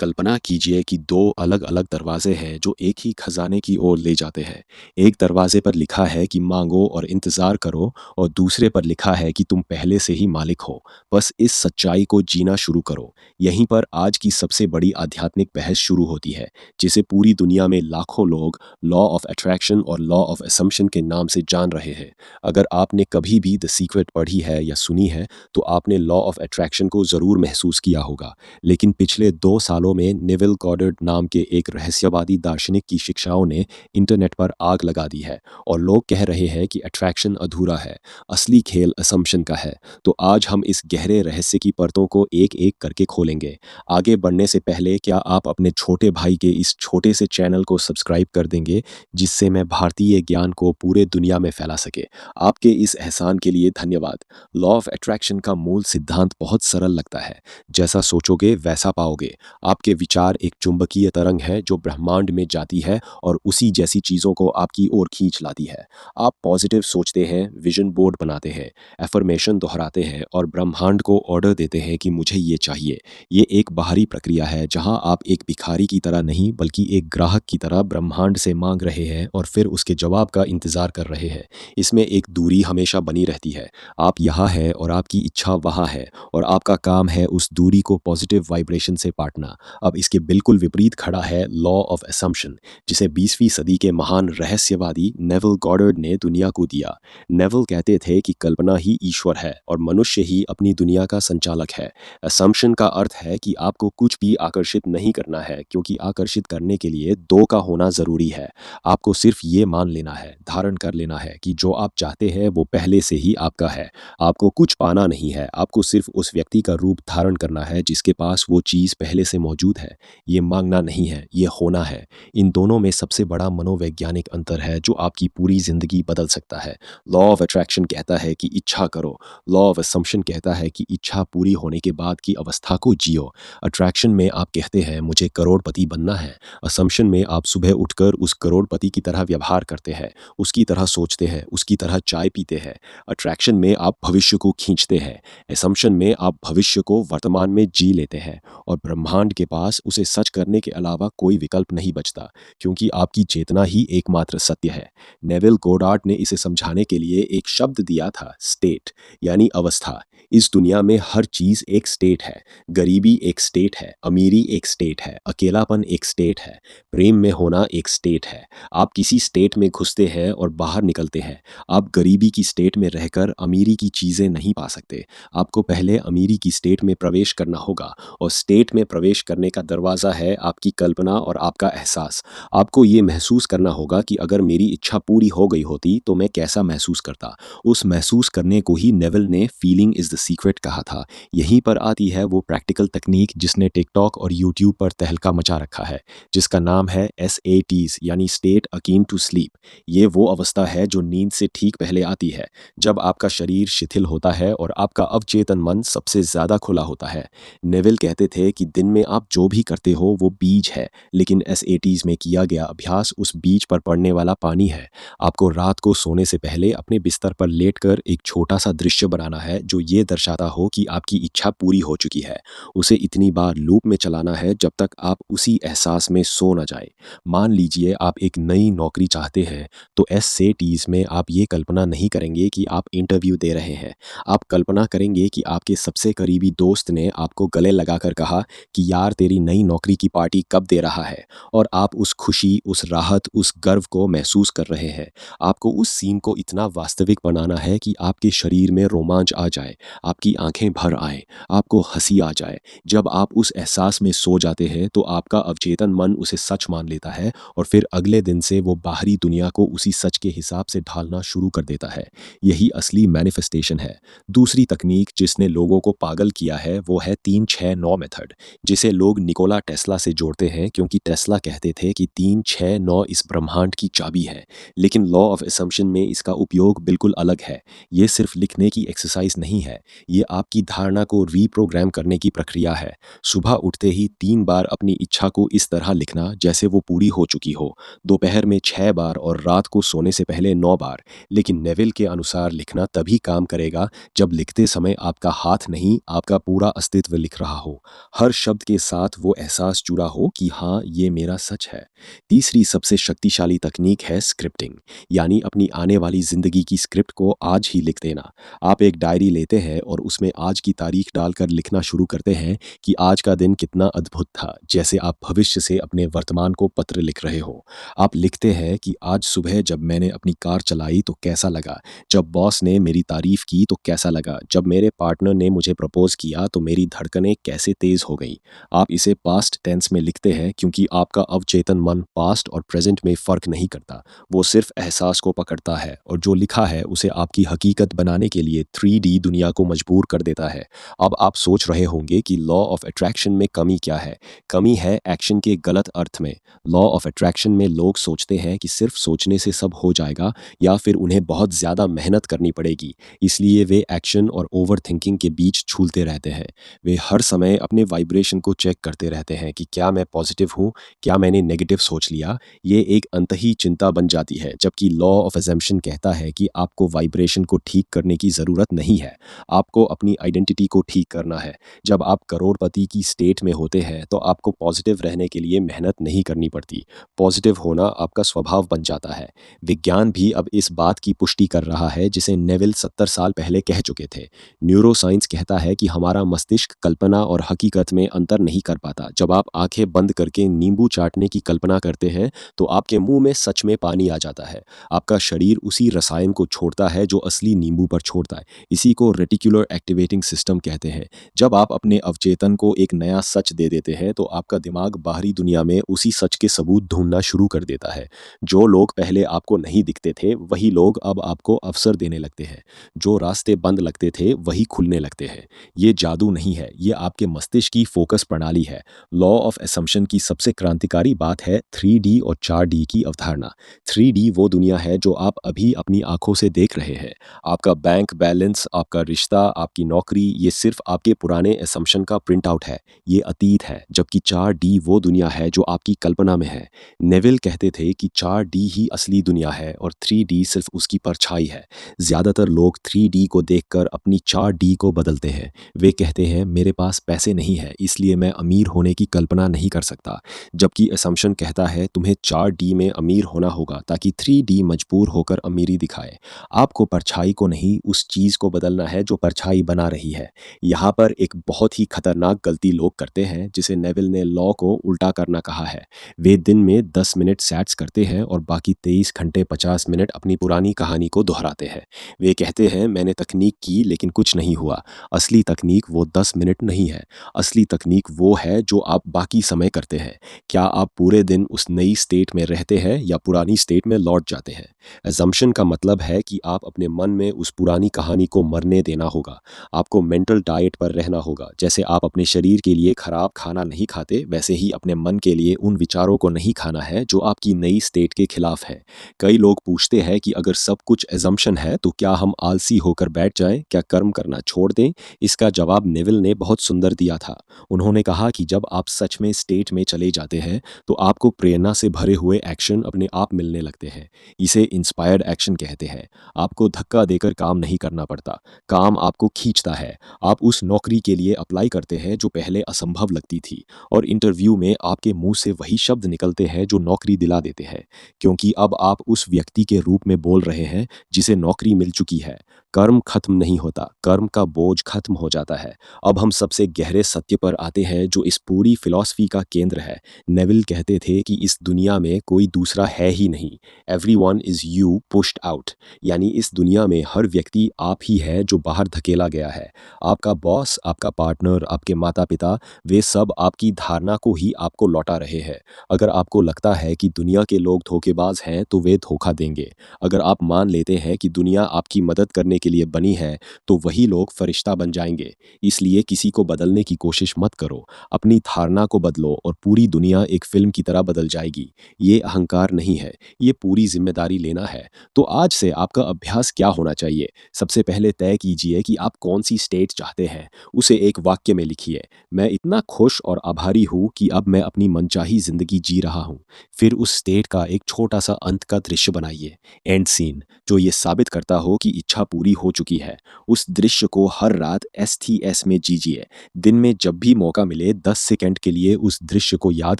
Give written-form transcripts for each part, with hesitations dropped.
कल्पना कीजिए कि दो अलग अलग दरवाजे हैं जो एक ही खजाने की ओर ले जाते हैं। एक दरवाजे पर लिखा है कि मांगो और इंतजार करो, और दूसरे पर लिखा है कि तुम पहले से ही मालिक हो। बस इस सच्चाई को जीना शुरू करो। यहीं पर आज की सबसे बड़ी आध्यात्मिक बहस शुरू होती है, जिसे पूरी दुनिया में लाखों लोग लॉ ऑफ अट्रैक्शन और लॉ ऑफ असम्पशन के नाम से जान रहे हैं। अगर आपने कभी भी द सीक्रेट पढ़ी है या सुनी है, तो आपने लॉ ऑफ अट्रैक्शन को ज़रूर महसूस किया होगा। लेकिन पिछले 2 सालों में नेविल गॉडर्ड नाम के एक रहस्यवादी दार्शनिक की शिक्षाओं ने इंटरनेट पर आग लगा दी है, और लोग कह रहे हैं कि अट्रैक्शन अधूरा है, असली खेल असम्पशन का है। तो आज हम इस गहरे रहस्य की परतों को एक एक करके खोलेंगे। आगे बढ़ने से पहले क्या आप अपने छोटे भाई के इस छोटे से चैनल को सब्सक्राइब कर देंगे, जिससे मैं भारतीय ज्ञान को पूरे दुनिया में फैला सके। आपके इस एहसान के लिए धन्यवाद। लॉ ऑफ अट्रैक्शन का मूल सिद्धांत बहुत सरल लगता है। जैसा सोचोगे वैसा पाओगे। आपके विचार एक चुंबकीय तरंग है जो ब्रह्मांड में जाती है और उसी जैसी चीज़ों को आपकी ओर खींच लाती है। आप पॉजिटिव सोचते हैं, विजन बोर्ड बनाते हैं, एफर्मेशन दोहराते हैं और ब्रह्मांड को ऑर्डर देते हैं कि मुझे ये चाहिए। ये एक बाहरी प्रक्रिया है जहां आप एक भिखारी की तरह नहीं बल्कि एक ग्राहक की तरह ब्रह्मांड से मांग रहे हैं और फिर उसके जवाब का इंतजार कर रहे हैं। इसमें एक दूरी हमेशा बनी रहती है। आप यहाँ हैं और आपकी इच्छा वहाँ है, और आपका काम है उस दूरी को पॉजिटिव वाइब्रेशन से पाटना। अब इसके बिल्कुल विपरीत खड़ा है लॉ ऑफ असम्पशन, जिसे 20वीं सदी के महान रहस्यवादी नेविल गॉडर्ड ने दुनिया को दिया। नेविल कहते थे कि कल्पना ही ईश्वर है और मनुष्य ही अपनी दुनिया का संचालक है। असम्पशन का अर्थ है कि आपको कुछ भी आकर्षित नहीं करना है, क्योंकि आकर्षित करने के लिए दो का होना ज़रूरी है। आपको सिर्फ ये मान लेना है, धारण कर लेना है कि जो आप चाहते हैं वो पहले से ही आपका है। आपको कुछ पाना नहीं है, आपको सिर्फ उस व्यक्ति का रूप धारण करना है जिसके पास वो चीज़ पहले से मौजूद है। ये मांगना नहीं है, ये होना है। इन दोनों में सबसे बड़ा मनोवैज्ञानिक अंतर है जो आपकी पूरी ज़िंदगी बदल सकता है। लॉ ऑफ अट्रैक्शन कहता है कि इच्छा करो। लॉ ऑफ असम्पशन कहता है कि इच्छा पूरी होने के बाद की अवस्था को जियो। अट्रैक्शन में आप कहते हैं मुझे करोड़पति बनना है। असम्पशन में आप सुबह उठकर उस करोड़पति की तरह व्यवहार करते हैं, उसकी तरह सोचते हैं, उसकी तरह चाय पीते हैं। अट्रैक्शन में आप भविष्य को खींचते हैं। असम्पशन में आप भविष्य को वर्तमान में जी लेते हैं, और ब्रह्मांड के पास उसे सच करने के अलावा कोई विकल्प नहीं बचता, क्योंकि आपकी चेतना ही एकमात्र सत्य है। नेविल गॉडर्ड ने इसे समझाने के लिए एक शब्द दिया था, स्टेट, यानी अवस्था। इस दुनिया में हर चीज़ एक स्टेट है। गरीबी एक स्टेट है, अमीरी एक स्टेट है, अकेलापन एक स्टेट है, प्रेम में होना एक स्टेट है। आप किसी स्टेट में घुसते हैं और बाहर निकलते हैं। आप गरीबी की स्टेट में रहकर अमीरी की चीज़ें नहीं पा सकते। आपको पहले अमीरी की स्टेट में प्रवेश करना होगा, और स्टेट में प्रवेश करने का दरवाज़ा है आपकी कल्पना और आपका एहसास। आपको ये महसूस करना होगा कि अगर मेरी इच्छा पूरी हो गई होती तो मैं कैसा महसूस करता। उस महसूस करने को ही नेविल ने फीलिंग इज़ द सीक्रेट कहा था। यहीं पर आती है वो प्रैक्टिकल तकनीक जिसने टिकटॉक और यूट्यूब पर तहलका मचा रखा है, जिसका नाम है SATs, यानी स्टेट अकीन टू स्लीप। ये वो अवस्था है जो नींद से ठीक पहले आती है, जब आपका शरीर शिथिल होता है और आपका अवचेतन मन सबसे ज़्यादा खुला होता है। नेविल कहते थे कि दिन में आप जो भी करते हो वो बीज है, लेकिन SATs में किया गया अभ्यास उस बीज पर पड़ने वाला पानी है। आपको रात को सोने से पहले अपने बिस्तर पर लेटकर एक छोटा सा दृश्य बनाना है जो ये दर्शाता हो कि आपकी इच्छा पूरी हो चुकी है। उसे इतनी बार लूप में चलाना है जब तक आप उसी एहसास में सो न जाए। मान लीजिए आप एक नई नौकरी चाहते हैं, तो SATs में आप ये कल्पना नहीं करेंगे कि आप इंटरव्यू दे रहे हैं। आप कल्पना करेंगे कि आपके सबसे करीबी दोस्त ने आपको गले लगाकर कहा कि यार तेरी नई नौकरी की पार्टी कब दे रहा है, और आप उस खुशी, उस राहत, उस गर्व को महसूस कर रहे हैं। आपको उस सीन को इतना वास्तविक बनाना है कि आपके शरीर में रोमांच आ जाए, आपकी आंखें भर आए, आपको हंसी आ जाए। जब आप उस एहसास में सो जाते हैं तो आपका अवचेतन मन उसे सच मान लेता है, और फिर अगले दिन से वो बाहरी दुनिया को उसी सच के हिसाब से ढालना शुरू कर देता है। यही असली मैनिफेस्टेशन है। दूसरी तकनीक जिसने लोगों को पागल किया है वो है 3-6-9 मेथड, जिसे लोग निकोला टेस्ला से जोड़ते हैं, क्योंकि टेस्ला कहते थे कि 3-6-9 इस ब्रह्मांड की चाबी है। लेकिन लॉ ऑफ असम्पशन में इसका उपयोग बिल्कुल अलग है। ये सिर्फ लिखने की एक्सरसाइज नहीं है, ये आपकी धारणा को रीप्रोग्राम करने की प्रक्रिया है। सुबह उठते ही 3 बार अपनी इच्छा को इस तरह लिखना जैसे वो पूरी हो चुकी हो, दोपहर में 6 बार और रात को सोने से पहले 9 बार। लेकिन नेविल के अनुसार लिखना तभी काम करेगा जब लिखते समय आपका हाथ नहीं, आपका पूरा अस्तित्व लिख रहा हो। हर शब्द के साथ वो एहसास जुड़ा हो कि हाँ, ये मेरा सच है। तीसरी सबसे शक्तिशाली तकनीक है स्क्रिप्टिंग, यानी अपनी आने वाली ज़िंदगी की स्क्रिप्ट को आज ही लिख देना। आप एक डायरी लेते हैं और उसमें आज की तारीख डालकर लिखना शुरू करते हैं कि आज का दिन कितना अद्भुत था, जैसे आप भविष्य से अपने वर्तमान को पत्र लिख रहे हो। आप लिखते हैं कि आज सुबह जब मैंने अपनी कार चलाई तो कैसा लगा, जब बॉस ने मेरी तारीफ की तो कैसा लगा, जब मेरे पार्टनर ने मुझे प्रपोज किया तो मेरी धड़कनें कैसे तेज हो गईं। आप इसे पास्ट टेंस में लिखते हैं क्योंकि आपका अवचेतन मन पास्ट और प्रेजेंट में फ़र्क नहीं करता। वो सिर्फ एहसास को पकड़ता है और जो लिखा है उसे आपकी हकीकत बनाने के लिए 3D दुनिया को मजबूर कर देता है। अब आप सोच रहे होंगे कि लॉ ऑफ अट्रैक्शन में कमी क्या है? कमी है एक्शन के गलत अर्थ में। लॉ ऑफ अट्रैक्शन में लोग सोचते हैं कि सिर्फ सोचने से सब हो जाएगा या फिर उन्हें बहुत ज़्यादा मेहनत करनी पड़ेगी। इसलिए वे एक्शन और ओवर थिंकिंग के बीच झूलते रहते हैं। वे हर समय अपने वाइब्रेशन को चेक करते रहते हैं कि क्या मैं पॉजिटिव हूँ, क्या मैंने नेगेटिव सोच लिया। ये एक अंतही चिंता बन जाती है, जबकि लॉ ऑफ अजम्पशन कहता है कि आपको वाइब्रेशन को ठीक करने की ज़रूरत नहीं है, आपको अपनी आइडेंटिटी को ठीक करना है। जब आप करोड़पति की स्टेट में होते हैं तो आपको पॉजिटिव रहने के लिए मेहनत नहीं करनी पड़ती। पॉजिटिव होना आपका स्वभाव बन जाता है। विज्ञान भी अब इस बात की पुष्टि कर रहा है जिसे नेविल 70 साल पहले कह चुके थे। न्यूरोसाइंस कहता है कि हमारा मस्तिष्क कल्पना और हकीकत में अंतर नहीं कर पाता। जब आप आंखें बंद करके नींबू चाटने की कल्पना करते हैं तो आपके मुंह में सच में पानी आ जाता है। आपका शरीर उसी रसायन को छोड़ता है जो असली नींबू पर छोड़ता है। इसी को रेटिकुलर एक्टिवेटिंग सिस्टम कहते हैं। जब आप अपने अवचेतन को एक नया सच दे देते हैं तो आपका दिमाग बाहरी दुनिया में उसी सच के सबूत ढूंढना शुरू कर देता है। जो लोग पहले आपको नहीं दिखते थे वही लोग अब आपको अवसर देने लगते हैं। जो रास्ते बंद लगते थे वही खुलने लगते हैं। ये जादू नहीं है, ये आपके मस्तिष्क की फोकस प्रणाली है। लॉ ऑफ असम्पशन की सबसे क्रांतिकारी बात है 3D और 4D की अवधारणा। 3D वो दुनिया है जो आप अभी अपनी आंखों से देख रहे हैं। आपका बैंक बैलेंस, आपका रिश्ता, आपकी नौकरी, ये सिर्फ आपके पुराने असम्पशन का प्रिंट आउट है। ये अतीत है। जबकि 4D वो दुनिया है जो आपकी कल्पना में है। नेविल कहते थे कि 4D ही असली दुनिया है और 3D सिर्फ उसकी परछाई है। ज़्यादातर लोग 3D को देखकर अपनी 4D को बदलते हैं। वे कहते हैं मेरे पास पैसे नहीं है इसलिए मैं अमीर होने की कल्पना नहीं कर सकता। जबकि असम्पशन कहता है तुम्हें 4D में अमीर होना होगा ताकि 3D मजबूर होकर अमीरी दिखाए। आपको परछाई को नहीं, उस चीज़ को बदलना है जो परछाई बना रही है। यहाँ पर एक बहुत ही खतरनाक गलती लोग करते हैं जिसे नेविल ने लॉ को उल्टा करना कहा है। वे दिन में 10 मिनट सैट्स करते हैं और बाकी 23 घंटे 50 मिनट अपनी पुरानी कहानी को दोहराते हैं। वे कहते हैं मैंने तकनीक की लेकिन कुछ नहीं हुआ। असली तकनीक वो 10 मिनट नहीं है। असली तकनीक वो है जो आप बाकी समय करते हैं। क्या आप पूरे दिन उस नई स्टेट में रहते हैं या पुरानी स्टेट में लौट जाते हैं? असम्पशन का मतलब है कि आप अपने मन में उस पुरानी कहानी को मरने देना होगा। आपको मेंटल डाइट पर रहना होगा। जैसे आप अपने शरीर के लिए खराब खाना नहीं खाते वैसे ही अपने मन के लिए उन विचारों को नहीं खाना है जो आपकी नई स्टेट के खिलाफ है। कई लोग पूछते हैं कि अगर सब कुछ असम्पशन है तो क्या हम आलसी होकर बैठ जाएं, क्या कर्म करना छोड़ दें? इसका जवाब नेविल ने बहुत सुंदर दिया था। उन्होंने कहा कि जब आप सच में स्टेट में चले जाते हैं तो आपको प्रेरणा से भरे हुए एक्शन अपने आप मिलने लगते हैं। इसे इंस्पायर्ड एक्शन कहते हैं। आपको धक्का देकर काम नहीं करना पड़ता, काम आपको खींचता है। आप उस नौकरी के लिए अप्लाई करते हैं जो पहले असंभव लगती थी और इंटरव्यू में आपके मुंह से वही शब्द निकलते हैं जो नौकरी दिला देते हैं, क्योंकि अब आप उस व्यक्ति के रूप में बोल रहे हैं जिसे नौकरी मिल चुकी है। कर्म खत्म नहीं होता, कर्म का बोझ खत्म हो जाता है। अब हम सबसे गहरे सत्य पर आते हैं जो इस पूरी फिलॉसफी का केंद्र है। नेविल कहते थे कि इस दुनिया में कोई दूसरा है ही नहीं। Everyone is you pushed out, यानी इस दुनिया में हर व्यक्ति आप ही है जो बाहर धकेला गया है। आपका बॉस, आपका पार्टनर, आपके माता पिता, वे सब आपकी धारणा को ही आपको लौटा रहे हैं। अगर आपको लगता है कि दुनिया के लोग धोखेबाज हैं तो वे धोखा देंगे। अगर आप मान लेते हैं कि दुनिया आपकी मदद करने के लिए बनी है तो वही लोग फरिश्ता बन जाएंगे। इसलिए किसी को बदलने की कोशिश मत करो, अपनी धारणा को बदलो और पूरी दुनिया एक फिल्म की तरह बदल जाएगी। ये अहंकार नहीं है, ये पूरी जिम्मेदारी लेना है। तो आज से आपका अभ्यास क्या होना चाहिए? सबसे पहले तय कीजिए कि आप कौन सी स्टेट चाहते हैं। उसे एक वाक्य में लिखिए, मैं इतना खुश और आभारी हूँ कि अब मैं अपनी मनचाही जिंदगी जी रहा हूँ। फिर उस स्टेट का एक छोटा सा अंत का दृश्य बनाइए, एंड सीन, जो ये साबित करता हो कि इच्छा पूरी हो चुकी है। उस दृश्य को हर रात STS में जीजिए। दिन में जब भी मौका मिले 10 सेकंड के लिए उस दृश्य को याद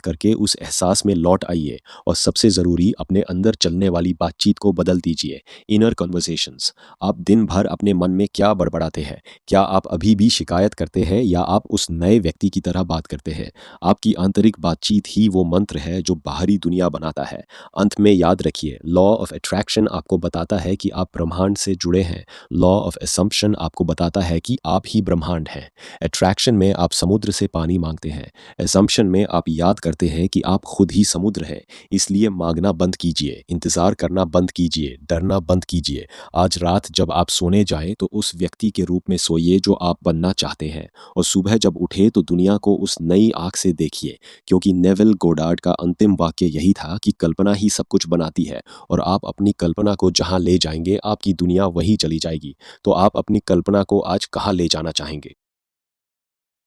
करके उस एहसास में लौट आइए और सबसे ज़रूरी अपने अंदर चलने वाली बातचीत को बदल दीजिए। Inner conversations. आप दिन भर अपने मन में क्या बड़बड़ाते हैं? क्या आप अभी भी शिकायत करते हैं या आप उस नए व्यक्ति की तरह बात करते हैं? आपकी आंतरिक बातचीत ही वो मंत्र है जो बाहरी दुनिया बनाता है। अंत में याद रखिए, लॉ ऑफ अट्रैक्शन आपको बताता है कि आप ब्रह्मांड से जुड़े हैं। लॉ ऑफ असम्पशन आपको बताता है कि आप ही ब्रह्मांड हैं। अट्रैक्शन में आप समुद्र से पानी मांगते हैं। असम्पशन में आप याद करते हैं कि आप खुद ही समुद्र हैं। इसलिए मांगना बंद कीजिए, इंतज़ार करना बंद कीजिए, डरना बंद कीजिए। आज रात जब आप सोने जाएं तो उस व्यक्ति के रूप में सोइए जो आप बनना चाहते हैं, और सुबह जब उठे तो दुनिया को उस नई आँख से देखिए, क्योंकि नेविल गोडार्ड का अंतिम वाक्य यही था कि कल्पना ही सब कुछ बनाती है, और आप अपनी कल्पना को जहाँ ले जाएंगे आपकी दुनिया वहीं चली जाएगी। तो आप अपनी कल्पना को आज कहाँ ले जाना चाहेंगे?